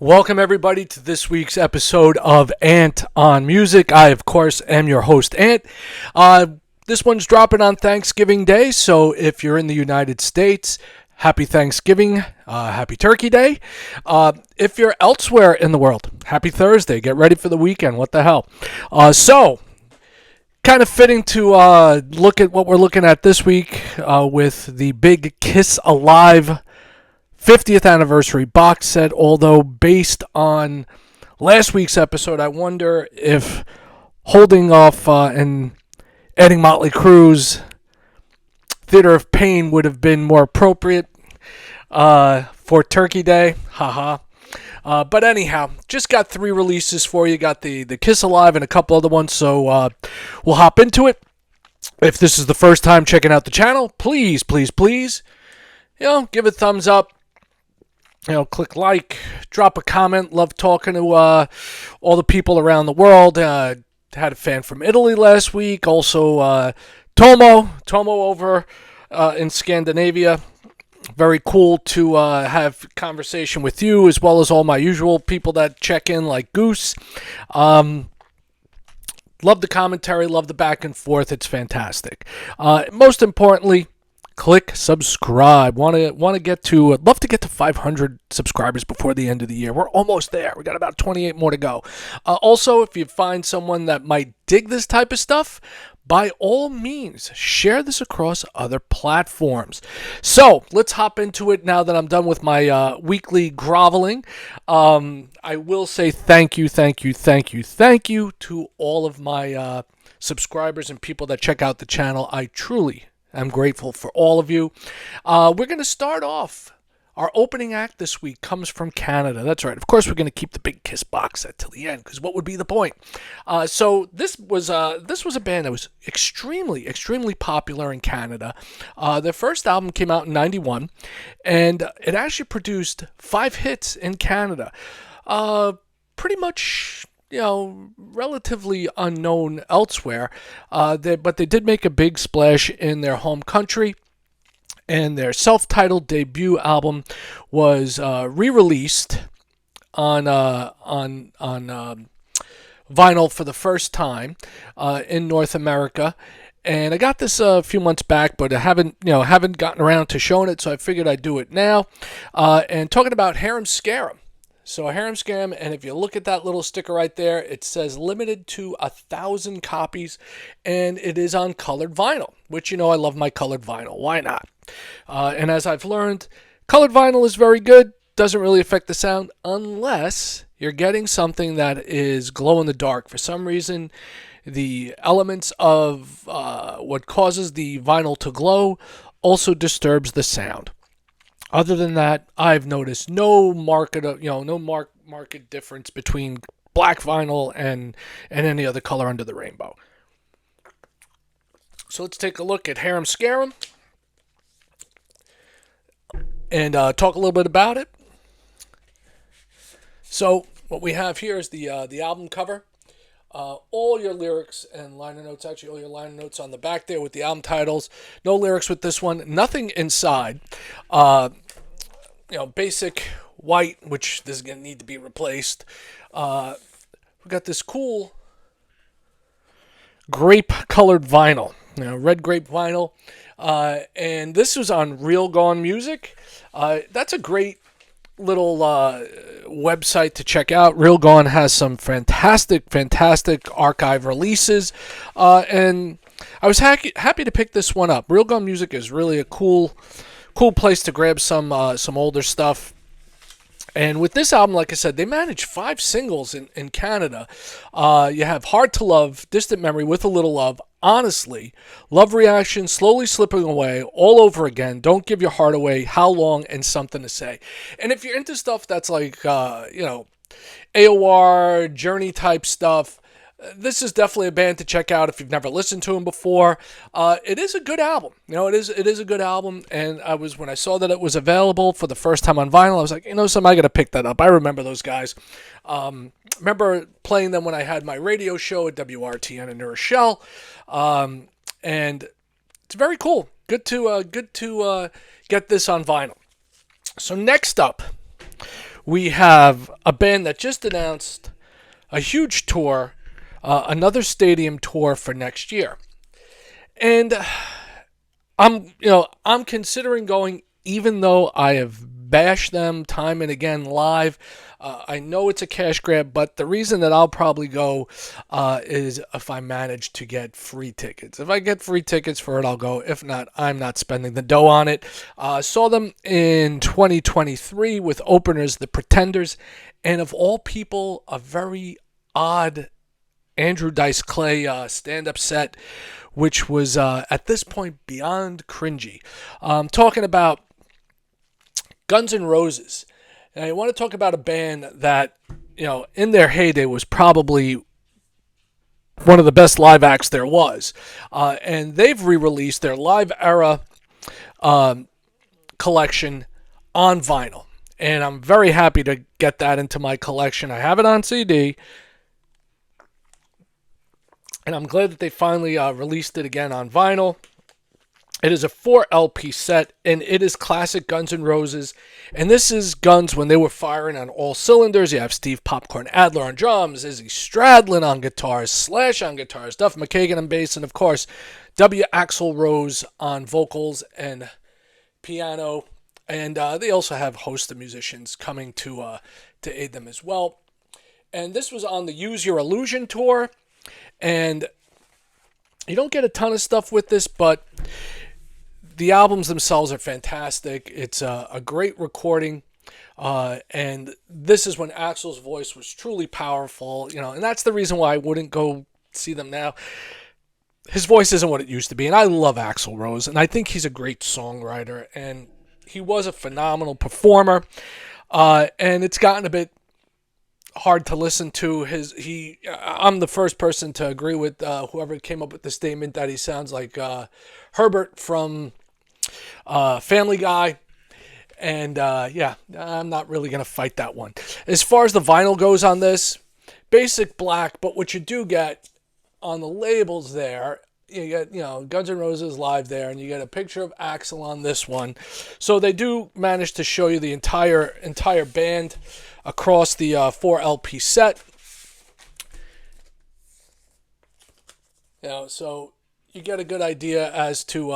Welcome, everybody, to this week's episode of Ant on Music. I, of course, am your host, Ant. This one's dropping on Thanksgiving Day, so if you're in the United States, happy Thanksgiving, happy Turkey Day. If you're elsewhere in the world, happy Thursday. Get ready for the weekend. What the hell? Kind of fitting to look at what we're looking at this week with the big Kiss Alive 50th anniversary box set, although based on last week's episode, I wonder if holding off and adding Motley Crue's Theater of Pain would have been more appropriate for Turkey Day. Haha. But anyhow, just got 3 releases for you. Got the Kiss Alive and a couple other ones, so we'll hop into it. If this is the first time checking out the channel, please, give a thumbs up. Click like, drop a comment. Love talking to all the people around the world. Had a fan from Italy last week. Also, Tomo over in Scandinavia. Very cool to have conversation with you, as well as all my usual people that check in, like Goose. Love the commentary, love the back and forth. It's fantastic. Most importantly, click subscribe. Want to get to, love to get to 500 subscribers before the end of the year. We're almost there. We got about 28 more to go. Also, if you find someone that might dig this type of stuff, by all means, share this across other platforms. So let's hop into it now that I'm done with my weekly groveling. I will say thank you to all of my subscribers and people that check out the channel. I truly I'm grateful for all of you. We're going to start off. Our opening act this week comes from Canada. That's right. Of course, we're going to keep the big Kiss box set till the end, because what would be the point? So this was a band that was extremely popular in Canada. Their first album came out in '91, and it actually produced 5 hits in Canada. Pretty much, relatively unknown elsewhere, but they did make a big splash in their home country, and their self-titled debut album was re-released on vinyl for the first time in North America. And I got this a few months back, but I haven't gotten around to showing it, so I figured I'd do it now. And talking about Harem Scarem. So a Harem Scarem, and if you look at that little sticker right there, it says limited to 1,000 copies, and it is on colored vinyl, which, I love my colored vinyl. Why not? And as I've learned, colored vinyl is very good. Doesn't really affect the sound unless you're getting something that is glow in the dark. For some reason, the elements of what causes the vinyl to glow also disturbs the sound. Other than that, I've noticed no market difference between black vinyl and any other color under the rainbow. So let's take a look at Harem Scarem and talk a little bit about it. So what we have here is the album cover. All your lyrics and liner notes, actually all your liner notes on the back there with the album titles. No lyrics with this one. Nothing inside. Basic white, which this is going to need to be replaced. We got this cool grape-colored vinyl. Red grape vinyl. And this was on Real Gone Music. That's a great little website to check out. Real Gone has some fantastic archive releases, and I was happy to pick this one up. Real Gone Music is really a cool place to grab some older stuff. And with this album, like I said, they managed 5 singles in Canada. You have Hard to Love, Distant Memory, With a Little Love, Honestly, Love Reaction, Slowly Slipping Away, All Over Again, Don't Give Your Heart Away, How Long, and Something to Say. And if you're into stuff that's like, AOR, Journey type stuff, this is definitely a band to check out if you've never listened to them before. It is a good album. It is a good album. And when I saw that it was available for the first time on vinyl, I was like, something, I got to pick that up. I remember those guys. Remember playing them when I had my radio show at WRTN in New Rochelle. And it's very cool. Good to get this on vinyl. So next up, we have a band that just announced a huge tour, another stadium tour for next year. And I'm considering going, even though I have bashed them time and again live. I know it's a cash grab, but the reason that I'll probably go is if I manage to get free tickets. If I get free tickets for it, I'll go. If not, I'm not spending the dough on it. Saw them in 2023 with openers The Pretenders, and of all people, a very odd Andrew Dice Clay stand-up set, which was at this point beyond cringy. Talking about Guns N' Roses. And I want to talk about a band that, in their heyday was probably one of the best live acts there was. And they've re-released their Live Era collection on vinyl. And I'm very happy to get that into my collection. I have it on CD. And I'm glad that they finally released it again on vinyl. It is a 4 LP set, and it is classic Guns N' Roses. And this is Guns when they were firing on all cylinders. You have Steve Popcorn Adler on drums, Izzy Stradlin on guitars, Slash on guitars, Duff McKagan on bass, and of course, W. Axl Rose on vocals and piano. And they also have a host of musicians coming to aid them as well. And this was on the Use Your Illusion tour. And you don't get a ton of stuff with this, but the albums themselves are fantastic. It's a great recording, and this is when Axl's voice was truly powerful, and that's the reason why I wouldn't go see them now. His voice isn't what it used to be, and I love Axl Rose, and I think he's a great songwriter, and he was a phenomenal performer, and it's gotten a bit hard to listen to. I'm the first person to agree with whoever came up with the statement that he sounds like Herbert from Family Guy. And I'm not really going to fight that one. As far as the vinyl goes on this, basic black, but what you do get on the labels there, you get, Guns N' Roses live there, and you get a picture of Axl on this one. So they do manage to show you the entire band across the 4 LP set. So you get a good idea as to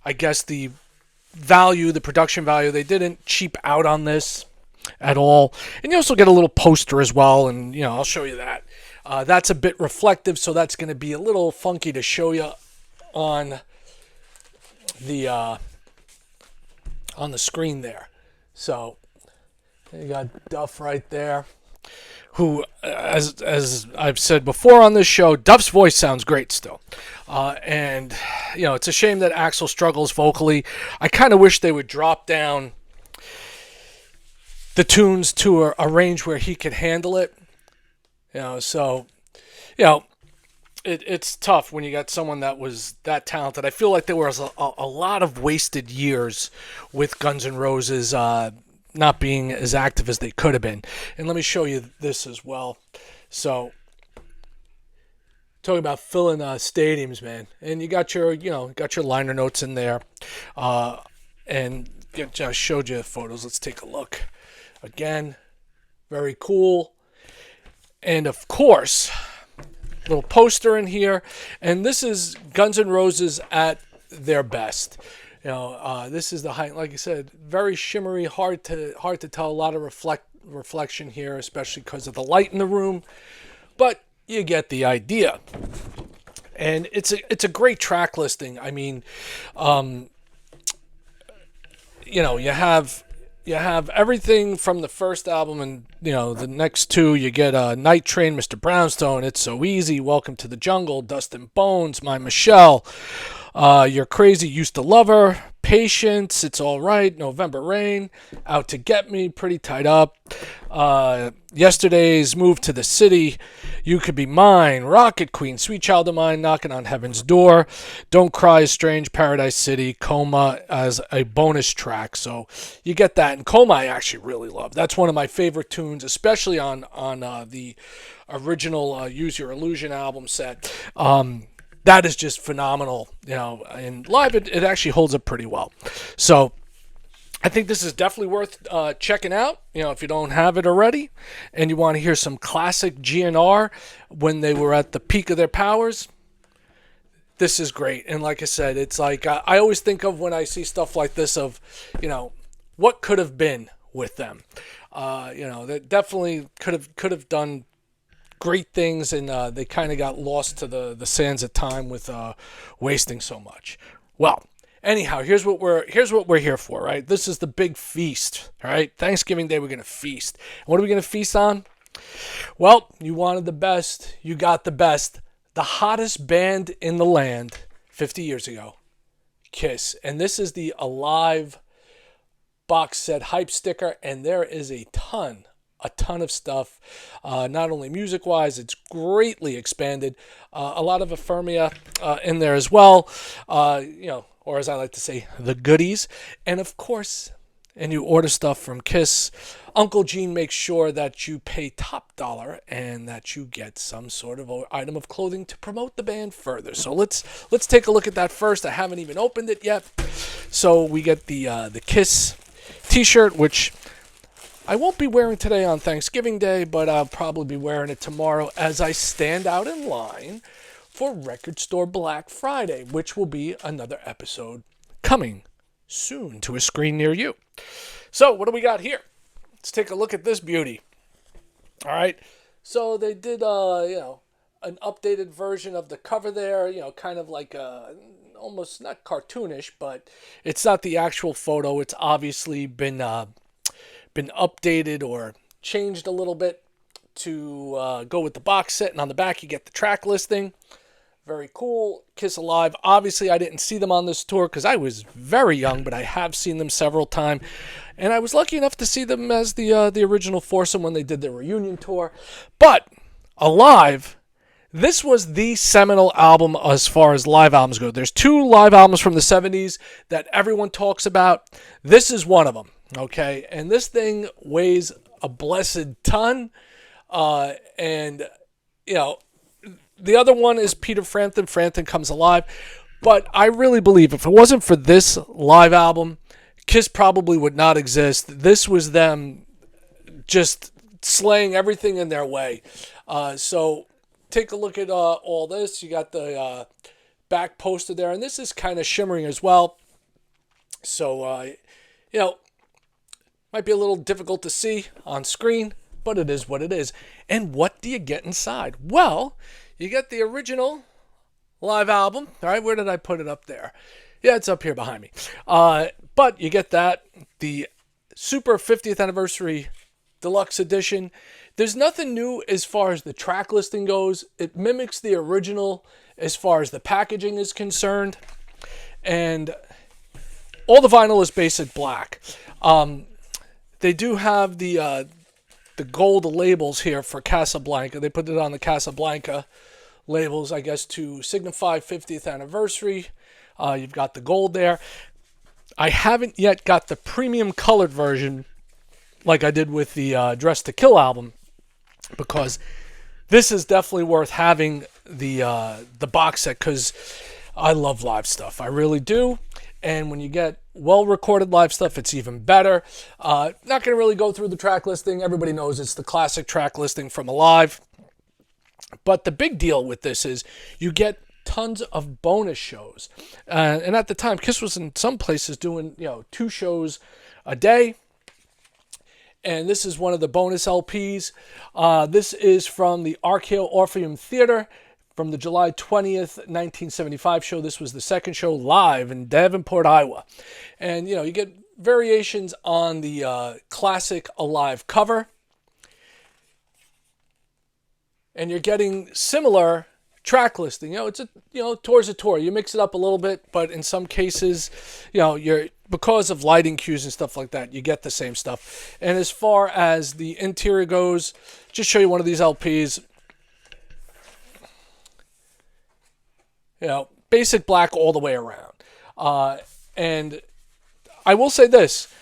I guess the production value. They didn't cheap out on this at all. And you also get a little poster as well, and I'll show you that. That's a bit reflective, so that's going to be a little funky to show you on the screen there. So you got Duff right there, who, as I've said before on this show, Duff's voice sounds great still. And it's a shame that Axl struggles vocally. I kind of wish they would drop down the tunes to a range where he could handle it. It's tough when you got someone that was that talented. I feel like there was a lot of wasted years with Guns N' Roses not being as active as they could have been. And let me show you this as well. So, talking about filling stadiums, man. And you got your liner notes in there. And I showed you photos. Let's take a look. Again, very cool. And of course, little poster in here, and this is Guns N' Roses at their best. This is the height, like I said, very shimmery, hard to tell. A lot of reflection here, especially because of the light in the room, but you get the idea. And it's a great track listing. I mean, you have everything from the first album, and the next two. You get Night Train, Mr. Brownstone, It's So Easy, Welcome to the Jungle, Dust and Bones, My Michelle, You're Crazy, Used to Love Her, Patience, It's All Right, November Rain, Out to Get Me, Pretty Tied Up, Yesterday's Move to the City, You Could Be Mine, Rocket Queen, Sweet Child of Mine, Knocking on Heaven's Door, Don't Cry is Strange, Paradise City, Coma as a bonus track. So you get that. And Coma I actually really love. That's one of my favorite tunes, especially on the original Use Your Illusion album set. That is just phenomenal, and live it actually holds up pretty well. So I think this is definitely worth checking out. If you don't have it already, and you want to hear some classic GNR when they were at the peak of their powers, this is great. And like I said, it's like I always think of when I see stuff like this of, what could have been with them. That definitely could have done great things, and they kind of got lost to the sands of time with wasting so much. Well, anyhow, here's what we're here for, right? This is the big feast, all right? Thanksgiving Day, we're gonna feast. What are we gonna feast on? Well, you wanted the best, you got the best, the hottest band in the land 50 years ago, Kiss, and this is the Alive box set hype sticker, and there is a ton of stuff. Not only music wise, it's greatly expanded. A lot of ephemera in there as well. Or as I like to say, the goodies. And of course, and you order stuff from Kiss, Uncle Gene makes sure that you pay top dollar and that you get some sort of item of clothing to promote the band further. So let's take a look at that first. I haven't even opened it yet. So we get the Kiss t-shirt, which I won't be wearing today on Thanksgiving Day, but I'll probably be wearing it tomorrow as I stand out in line for Record Store Black Friday, which will be another episode coming soon to a screen near you. So what do we got here? Let's take a look at this beauty. All right. So they did, an updated version of the cover there, kind of like almost not cartoonish, but it's not the actual photo. It's obviously been updated or changed a little bit to go with the box set. And on the back, you get the track listing. Very cool. Kiss Alive. Obviously, I didn't see them on this tour because I was very young, but I have seen them several times. And I was lucky enough to see them as the original foursome when they did their reunion tour. But Alive, this was the seminal album as far as live albums go. There's two live albums from the 70s that everyone talks about. This is one of them, okay? And this thing weighs a blessed ton. And the other one is Peter Frampton. Frampton Comes Alive. But I really believe if it wasn't for this live album, Kiss probably would not exist. This was them just slaying everything in their way. So take a look at all this. You got the back poster there, and this is kind of shimmering as well. So, might be a little difficult to see on screen, but it is what it is. And what do you get inside? Well, you get the original live album. All right, where did I put it up there? Yeah, it's up here behind me. But you get that, the Super 50th Anniversary Deluxe Edition. There's nothing new as far as the track listing goes. It mimics the original as far as the packaging is concerned. And all the vinyl is basic black. They do have the gold labels here for Casablanca. They put it on the Casablanca labels, I guess, to signify 50th anniversary. You've got the gold there. I haven't yet got the premium colored version like I did with the Dress to Kill album, because this is definitely worth having the box set, because I love live stuff. I really do. And when you get well-recorded live stuff, it's even better. Not going to really go through the track listing. Everybody knows it's the classic track listing from Alive. But the big deal with this is you get tons of bonus shows. And at the time, Kiss was in some places doing 2 shows a day. And this is one of the bonus LPs. This is from the RKO Orpheum Theater from the July 20th, 1975 show. This was the second show live in Davenport, Iowa. And, you get variations on the classic Alive cover. And you're getting similar track listing. It's towards a tour. You mix it up a little bit, but in some cases, you're because of lighting cues and stuff like that, you get the same stuff. And as far as the interior goes, just show you one of these LPs. Basic black all the way around. And I will say this.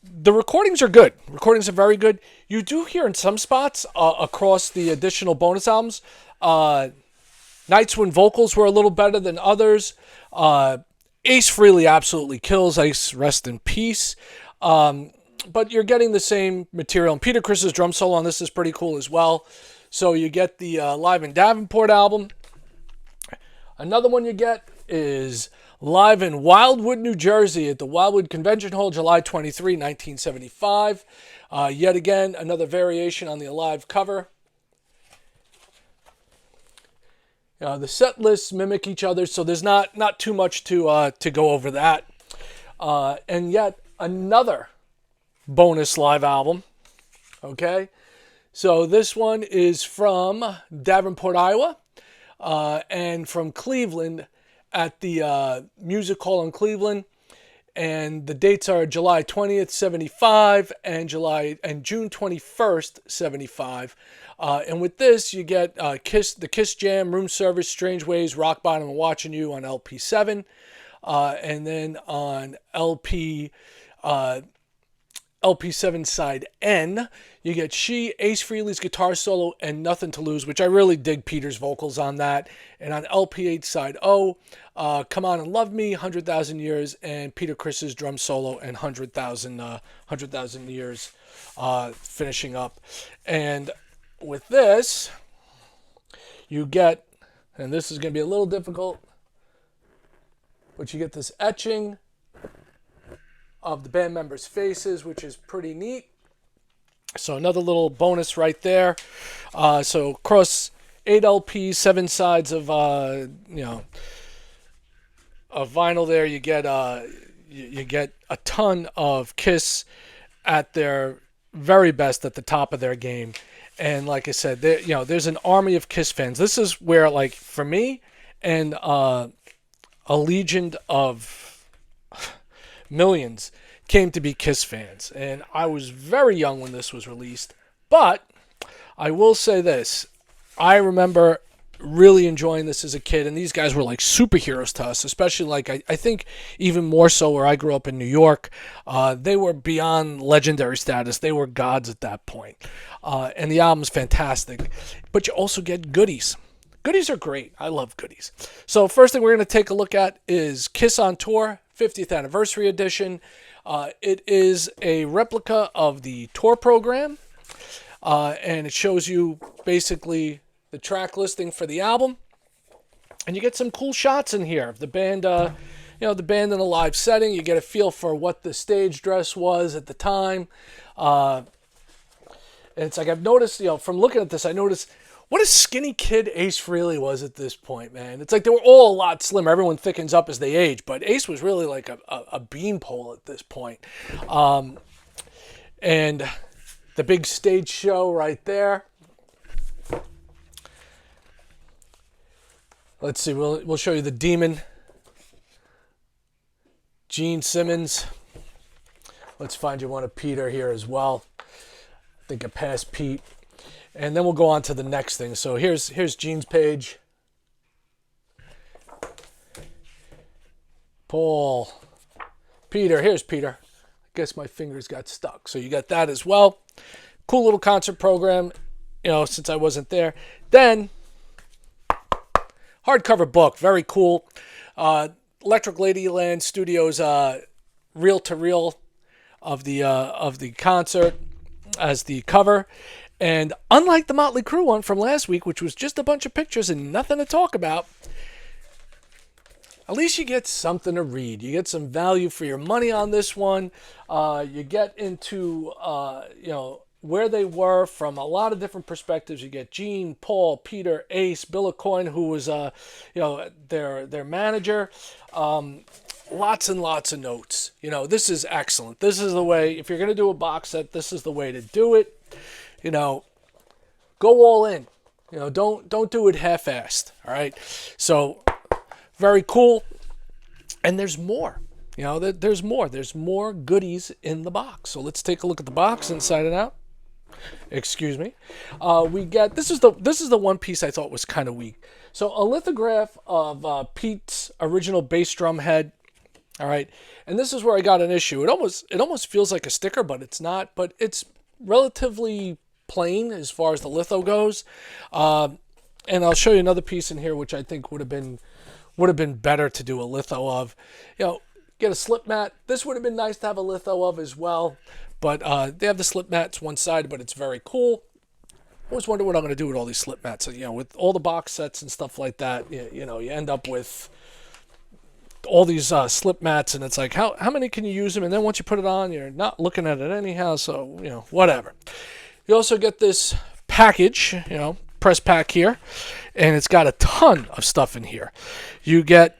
The recordings are good. Recordings are very good. You do hear in some spots across the additional bonus albums, nights when vocals were a little better than others. Ace Frehley absolutely kills. Ace, rest in peace. But you're getting the same material. And Peter Criss's drum solo on this is pretty cool as well. So you get the Live in Davenport album. Another one you get is live in Wildwood, New Jersey at the Wildwood Convention Hall, July 23, 1975. Yet again, another variation on the Alive cover. The set lists mimic each other, so there's not too much to go over that. And yet another bonus live album. Okay, so this one is from Davenport, Iowa, and from Cleveland at the Music Hall in Cleveland. And the dates are July 20th, 75, and June 21st, 75. And with this, you get the Kiss Jam, Room Service, Strange Ways, Rock Bottom, and Watching You on LP7. And then on LP7 side N, you get She, Ace Frehley's guitar solo, and Nothing to Lose, which I really dig Peter's vocals on that. And on LP8 side O, Come On and Love Me, 100,000 Years, and Peter Criss's drum solo and 100,000 Years finishing up. And with this, you get, and this is going to be a little difficult, but you get this etching of the band members' faces, which is pretty neat. So another little bonus right there. So across 8 LPs, 7 sides of of vinyl, there you get a ton of Kiss at their very best, at the top of their game. And like I said, there's an army of Kiss fans. This is where, like, for me, and a legion of millions came to be Kiss fans. And I was very young when this was released. But I will say this. I remember really enjoying this as a kid. And these guys were like superheroes to us, especially like I think even more so where I grew up in New York. They were beyond legendary status. They were gods at that point. And the album's fantastic. But you also get goodies. Goodies are great. I love goodies. So first thing we're going to take a look at is Kiss on Tour 50th Anniversary Edition. It is a replica of the tour program, and it shows you basically the track listing for the album, and you get some cool shots in here of the band. The band in a live setting. You get a feel for what the stage dress was at the time. And it's like I've noticed, from looking at this, I noticed what a skinny kid Ace Frehley was at this point, man. It's like they were all a lot slimmer. Everyone thickens up as they age, but Ace was really like a beanpole at this point. And the big stage show right there. Let's see, we'll show you the Demon. Gene Simmons. Let's find you one of Peter here as well. I think I passed Pete. And then we'll go on to the next thing. So here's Gene's page. Paul. Peter. Here's Peter. I guess my fingers got stuck. So you got that as well. Cool little concert program, since I wasn't there. Then, hardcover book. Very cool. Electric Ladyland Studios reel-to-reel of the concert as the cover. And unlike the Motley Crue one from last week, which was just a bunch of pictures and nothing to talk about, at least you get something to read. You get some value for your money on this one. You get into, where they were from a lot of different perspectives. You get Gene, Paul, Peter, Ace, Bill Aucoin, who was, their manager. Lots and lots of notes. This is excellent. This is the way, if you're going to do a box set, this is the way to do it. Go all in. Don't do it half-assed. All right. So very cool. And there's more. There's more. There's more goodies in the box. So let's take a look at the box inside and out. Excuse me. We get this is the one piece I thought was kind of weak. So a lithograph of Pete's original bass drum head. All right. And this is where I got an issue. It almost feels like a sticker, but it's not. But it's relatively plain as far as the litho goes. And I'll show you another piece in here which I think would have been would have been better to do a litho of. Get a slip mat. This would have been nice to have a litho of as well. But they have the slip mats one side, but it's very cool. I always wonder what I'm going to do with all these slip mats. With all the box sets and stuff like that, you end up with all these slip mats, and it's like, how many can you use them? And then once you put it on, you're not looking at it anyhow, so, whatever. You also get this package, press pack here, and it's got a ton of stuff in here. You get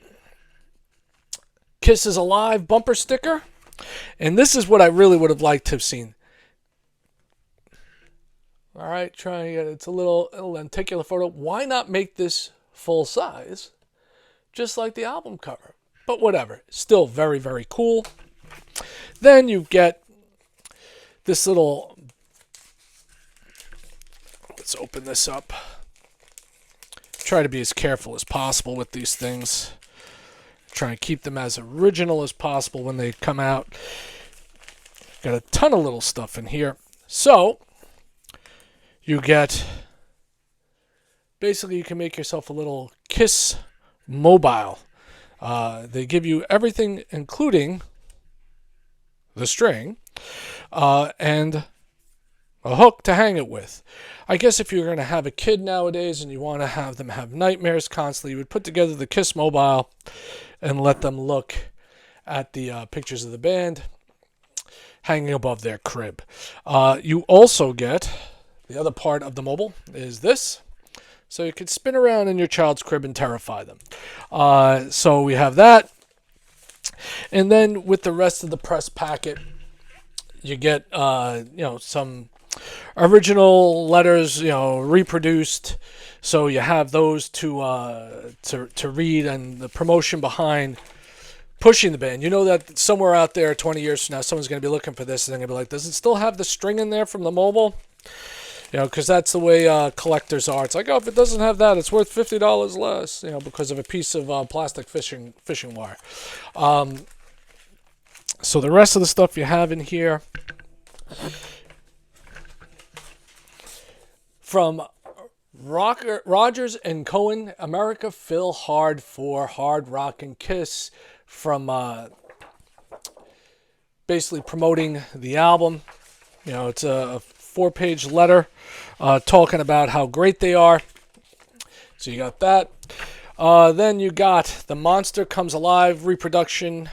Kiss is Alive bumper sticker, and this is what I really would have liked to have seen. All right, try and get it's a little lenticular photo. Why not make this full size, just like the album cover? But whatever, still very, very cool. Then you get this little, let's open this up. Try to be as careful as possible with these things. Try and keep them as original as possible when they come out. Got a ton of little stuff in here. So, you get, basically you can make yourself a little Kiss mobile. They give you everything, including the string, and a hook to hang it with. I guess if you're going to have a kid nowadays and you want to have them have nightmares constantly, you would put together the Kiss mobile and let them look at the pictures of the band hanging above their crib. You also get, the other part of the mobile is this. So you can spin around in your child's crib and terrify them. So we have that. And then with the rest of the press packet, you get some original letters, reproduced. So you have those to read, and the promotion behind pushing the band. You know that somewhere out there 20 years from now, someone's going to be looking for this and they're going to be like, does it still have the string in there from the mobile? Because that's the way collectors are. It's like, if it doesn't have that, it's worth $50 less, because of a piece of plastic fishing wire. So the rest of the stuff you have in here, from Rogers and Cohen, America Phil Hard for Hard Rock and Kiss, from basically promoting the album. It's a 4-page letter talking about how great they are. So you got that. Then you got the Monster Comes Alive reproduction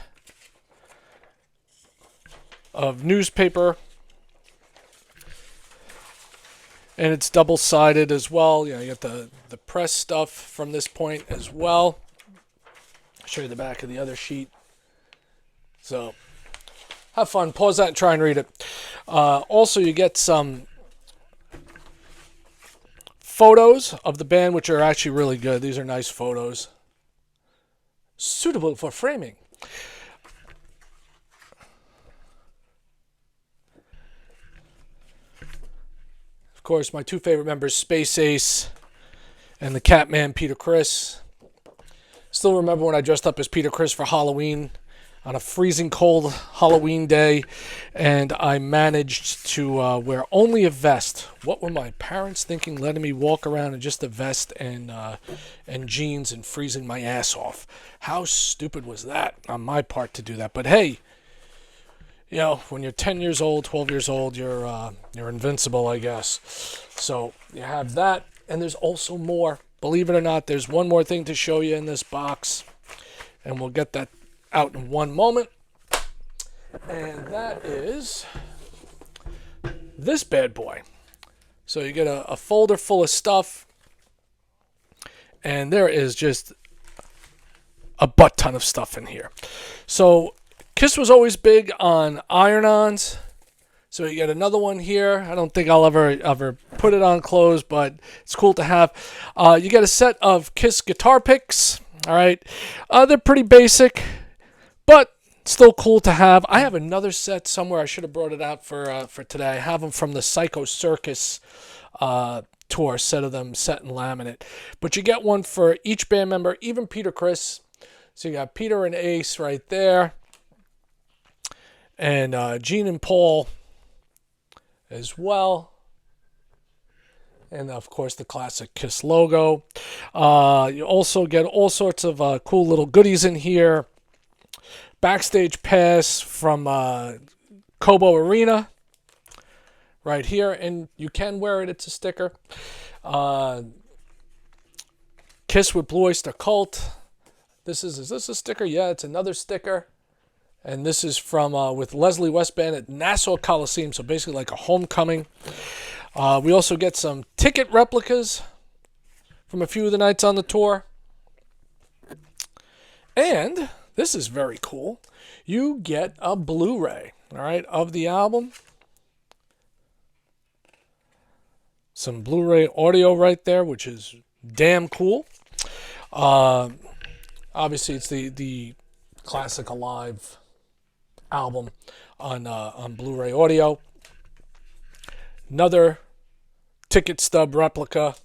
of newspaper. And it's double-sided as well. You got the press stuff from this point as well. I'll show you the back of the other sheet. So have fun. Pause that and try and read it. Also, you get some photos of the band, which are actually really good. These are nice photos. Suitable for framing. Of course, my two favorite members, Space Ace and the Catman, Peter Criss. Still remember when I dressed up as Peter Criss for Halloween on a freezing cold Halloween day, and I managed to wear only a vest. What were my parents thinking, letting me walk around in just a vest and jeans and freezing my ass off? How stupid was that on my part to do that? But hey, when you're 10 years old, 12 years old, you're invincible, I guess. So you have that, and there's also more. Believe it or not, there's one more thing to show you in this box, and we'll get that out in one moment. And that is this bad boy. So you get a folder full of stuff, and there is just a butt ton of stuff in here. So Kiss was always big on iron-ons. So you get another one here. I don't think I'll ever put it on clothes, but it's cool to have. You get a set of Kiss guitar picks. All right. They're pretty basic, but still cool to have. I have another set somewhere. I should have brought it out for today. I have them from the Psycho Circus tour, set of them set in laminate. But you get one for each band member, even Peter Criss. So you got Peter and Ace right there. And Gene and Paul as well. And of course the classic Kiss logo. You also get all sorts of cool little goodies in here. Backstage pass from Kobo Arena right here, and you can wear it. It's a sticker. Kiss with Blue Oyster Cult. Is this a sticker? Yeah, it's another sticker. And this is from with Leslie West Band at Nassau Coliseum, so basically like a homecoming. We also get some ticket replicas from a few of the nights on the tour. And this is very cool. You get a Blu-ray, all right, of the album. Some Blu-ray audio right there, which is damn cool. Obviously, it's the classic Alive album on Blu-ray audio. Another ticket stub replica.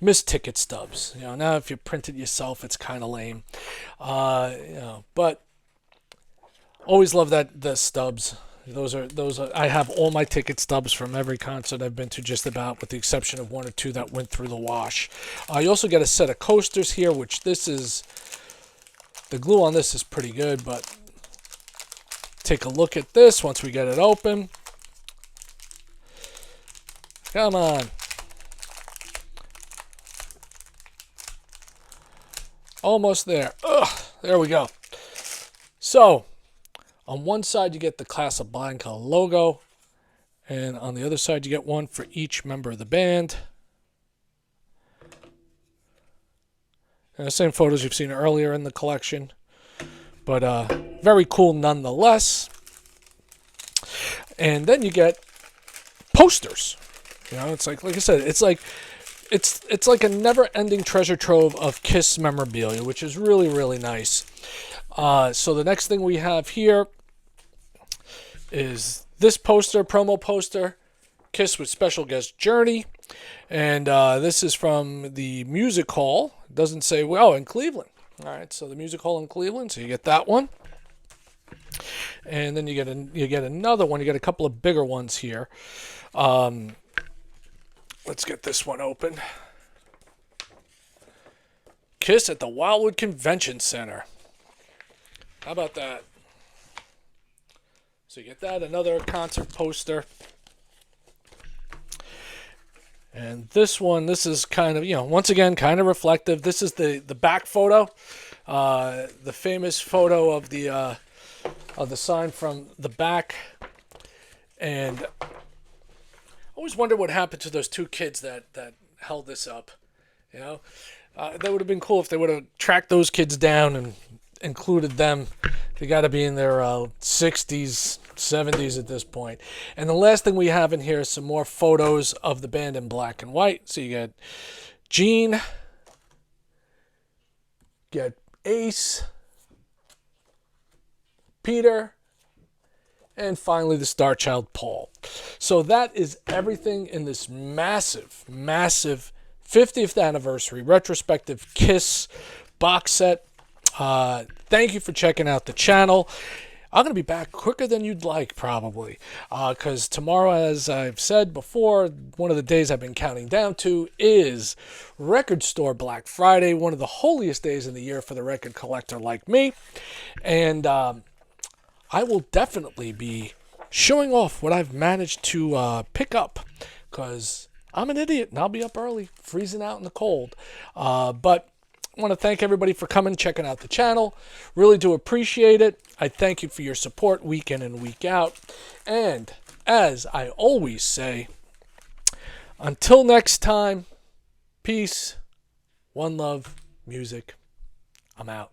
Miss ticket stubs. Now if you print it yourself, it's kind of lame. But always love the stubs. Those are. I have all my ticket stubs from every concert I've been to, just about, with the exception of one or two that went through the wash. You also get a set of coasters here, which the glue on this is pretty good, but take a look at this once we get it open. Come on. Almost there. Ugh, there we go. So, on one side you get the Casablanca logo, and on the other side you get one for each member of the band. And the same photos you've seen earlier in the collection, but very cool nonetheless. And then you get posters. It's like I said, it's like a never-ending treasure trove of Kiss memorabilia, which is really, really nice. So the next thing we have here is this poster, promo poster, Kiss with special guest Journey. And this is from the Music Hall. It doesn't say, in Cleveland. All right, so the Music Hall in Cleveland, so you get that one. And then you get another one. You get a couple of bigger ones here. Let's get this one open. Kiss at the Wildwood Convention Center. How about that? So you get that, another concert poster. And this one, this is kind of, once again, kind of reflective. This is the back photo. The famous photo of the sign from the back. And I always wonder what happened to those two kids that held this up. That would have been cool if they would have tracked those kids down and included them. They got to be in their 60s, 70s at this point. And the last thing we have in here is some more photos of the band in black and white. So you get Gene, get Ace, Peter, and finally the star child Paul. So that is everything in this massive, massive 50th anniversary retrospective Kiss box set. Thank you for checking out the channel. I'm going to be back quicker than you'd like, probably, because tomorrow, as I've said before, one of the days I've been counting down to is Record Store Black Friday, one of the holiest days in the year for the record collector like me. And I will definitely be showing off what I've managed to pick up, because I'm an idiot and I'll be up early, freezing out in the cold. But I want to thank everybody for coming, checking out the channel. Really do appreciate it. I thank you for your support week in and week out. And as I always say, until next time, peace, one love, music. I'm out.